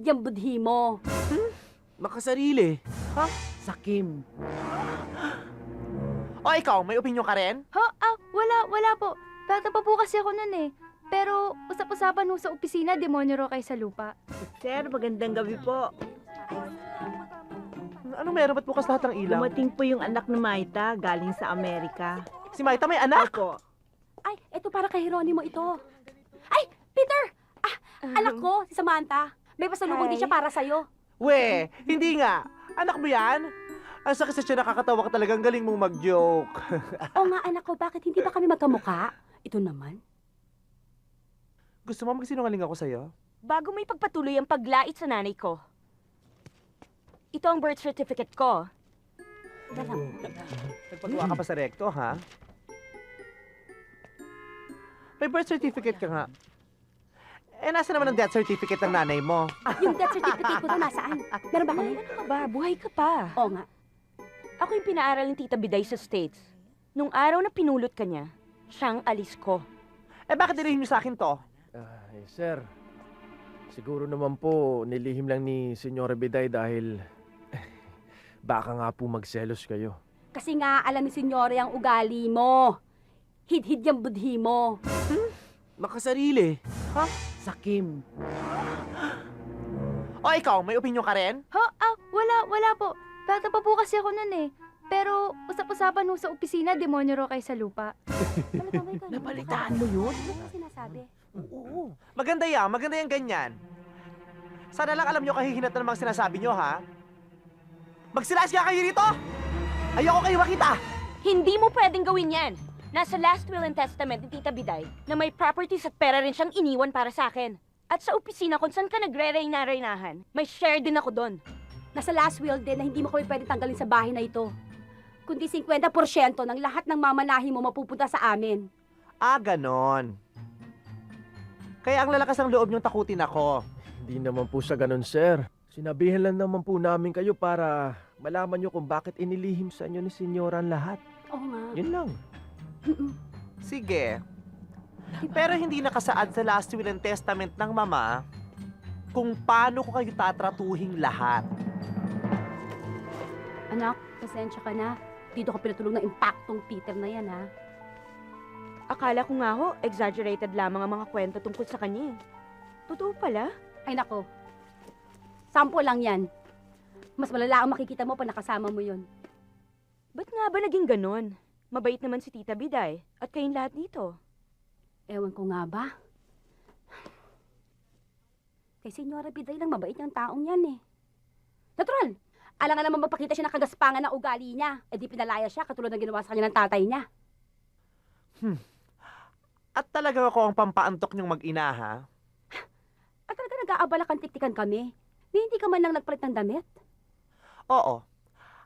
Hid-hid yung budhi mo. Makasarili. Ha? Sakim. O ikaw, may opinion ka rin? Ha? Wala po. Bata pa po kasi ako nun eh. Pero usap-usapan ho sa opisina, demonyo raw kayo sa lupa. Sir, magandang gabi po. Ano meron? Ba't bukas lahat ng ilaw? Dumating po yung anak ni Maita galing sa Amerika. Si Maita may anak? Opo. Ay, eto para kay Jeronimo ito. Ay, Peter! Anak ko, si Samantha. May pasalubong din siya para sa'yo. We, hindi nga. Anak mo yan? Ang sakit sa tiyan, nakakatawa ka talagang galing mong mag-joke. O nga, anak ko, bakit hindi ba kami magkamukha? Ito naman. Gusto mo magsinungaling ako sa'yo? Bago may pagpatuloy ang paglait sa nanay ko, ito ang birth certificate ko. Nagpagawa ka pa sa recto, ha? May birth certificate ka nga. Eh, nasa naman ang death certificate ng nanay mo? Yung death certificate ko na nasaan? Meron ba kayo? Ano ka ba? Buhay ka pa. Oo nga. Ako yung pinaaral ng Tita Biday sa States. Nung araw na pinulot ka niya, siyang alis ko. Eh, bakit nilihim niyo sa akin to? Sir, siguro naman po nilihim lang ni Senyora Biday dahil baka nga po magselos kayo. Kasi nga, alam ni Senyore ang ugali mo. Hid-hid yung budhi mo. Makasarili. Sakim. O ikaw, may opinion ka rin? Ha? Wala po. Bata pa po kasi ako nun eh. Pero usap-usapan ho sa opisina, demonyo raw kayo sa lupa. Talaga ba ikaw? Nabalitaan mo yun? Ano ba sinasabi? Oo. Maganda yan ganyan. Sana lang alam nyo kahihinat na namang sinasabi nyo, ha? Magsilas ka kayo dito! Ayoko kayo makita! Hindi mo pwedeng gawin yan. Nasa last will and testament ni Tita Biday na may properties at pera rin siyang iniwan para sa akin. At sa opisina kung saan ka nagre-reyna-reynahan, may share din ako doon. Nasa last will din na hindi mo kami pwede tanggalin sa bahay na ito. Kundi 50% ng lahat ng mamanahi mo mapupunta sa amin. Ah, ganon. Kaya ang lalakas ng loob nyong takutin ako. Hindi naman po sa ganun, sir. Sinabihan lang naman po namin kayo para malaman nyo kung bakit inilihim sa inyo ni Senyora ang lahat. Oo nga. Yun lang. Sige. Pero hindi nakasaad sa last will and testament ng mama kung paano ko kayo tatratuhing lahat. Anak, pasensya ka na. Dito ko pinatulong ng impaktong Peter na yan, ha? Akala ko nga ho, exaggerated lamang ang mga kwento tungkol sa kanya eh. Totoo pala? Ay nako. Sample lang yan. Mas malala ang makikita mo pag nakasama mo yun. Ba't nga ba naging ganon? Mabait naman si Tita Biday at kayong lahat dito. Ewan ko nga ba? Kay Senyora Biday lang mabait yung taong yan eh. Natural! Alam nga naman magpakita siya ng kagaspangan ng ugali niya. Eh di pinalaya siya katulad ng ginawa sa kanya ng tatay niya. At talaga ako ang pampaantok niyong mag-ina, ha? At talaga nag-aabala kang tiktikan kami. Hindi ka man lang nagpalit ng damit. Oo.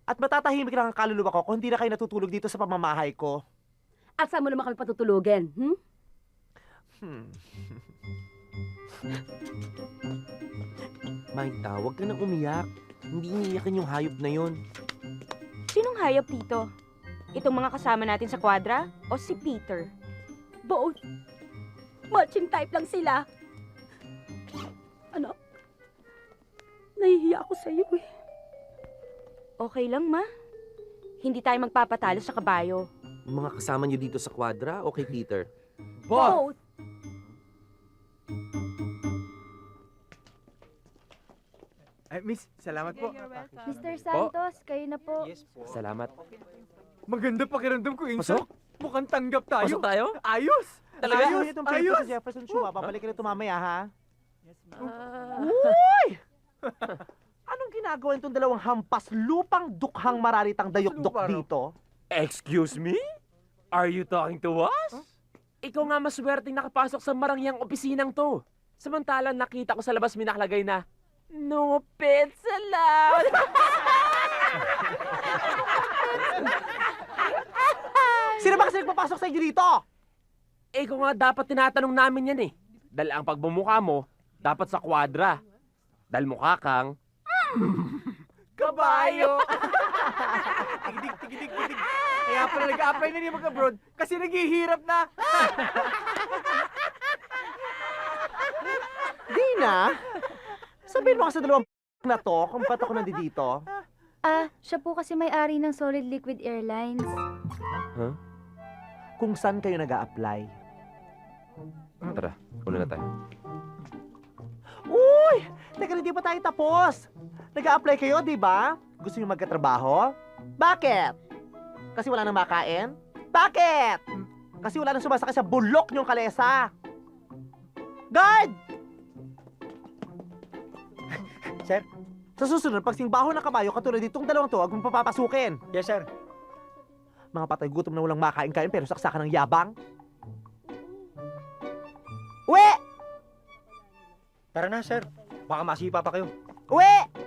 At matatahimik lang ang kaluluwa ko kung hindi na kayo natutulog dito sa pamamahay ko. At saan mo naman kami patutulugin? Maita, huwag ka nang umiyak. Hindi iniiyakin yung hayop na yun. Sinong hayop dito? Itong mga kasama natin sa kwadra o si Peter? Both. Matching type lang sila. Ano? Nahihiya ako sa iyo eh. Okay lang, ma. Hindi tayo magpapatalo sa kabayo. Mga kasama niyo dito sa kwadra o kay Peter? Both. Ay, miss, salamat po. Mr. Santos, kayo na po. Salamat. Maganda pakiramdam ko, Pasok? Insan. Mukhang tanggap tayo. Pasok tayo? Ayos! Talaga, Ayos! itong paper Ayos! sa Jefferson Chua. Babalik ka nito mamaya, ha? Anong ginagawa nitong dalawang hampas lupang dukhang mararitang dayok-dok Lupa raw. dito? Excuse me? Are you talking to us? Ikaw nga maswerteng nakapasok sa marangyang opisinang to. Samantalang nakita ko sa labas may nakalagay na, "No pets allowed." Sino ba kasi nagpapasok sa inyo dito? Ikaw nga dapat tinatanong namin yan eh. Dahil ang pagbumukha mo, dapat sa kwadra. Dahil mukha kang... Kabayo! Tigidig. Kaya pala nag-a-apply na niya mag-abroad kasi naghihirap na. Dina, Sabihin mo ka sa dalawang na to kung ba't ako nandito. Siya po kasi may-ari ng Solid Liquid Airlines. Kung saan kayo nag-a-apply. Tara, una na tayo. Uy! Teka, hindi pa tayo tapos. Nag-a-apply kayo, di ba? Gusto niyo magkatrabaho? Bakit? Kasi wala nang makain? Bakit? Kasi wala nang sumasakay sa bulok niyong kalesa. Guard! Sir? Sa susunod, pag singbaho ng kabayo, katulad ditong dalawang to, huwag mong papapasukin. Yes, sir. Mga patay gutom na walang makain-kain pero saksakan ng yabang. Uwi! Tara na, sir. Baka masipa pa kayo. Uwi!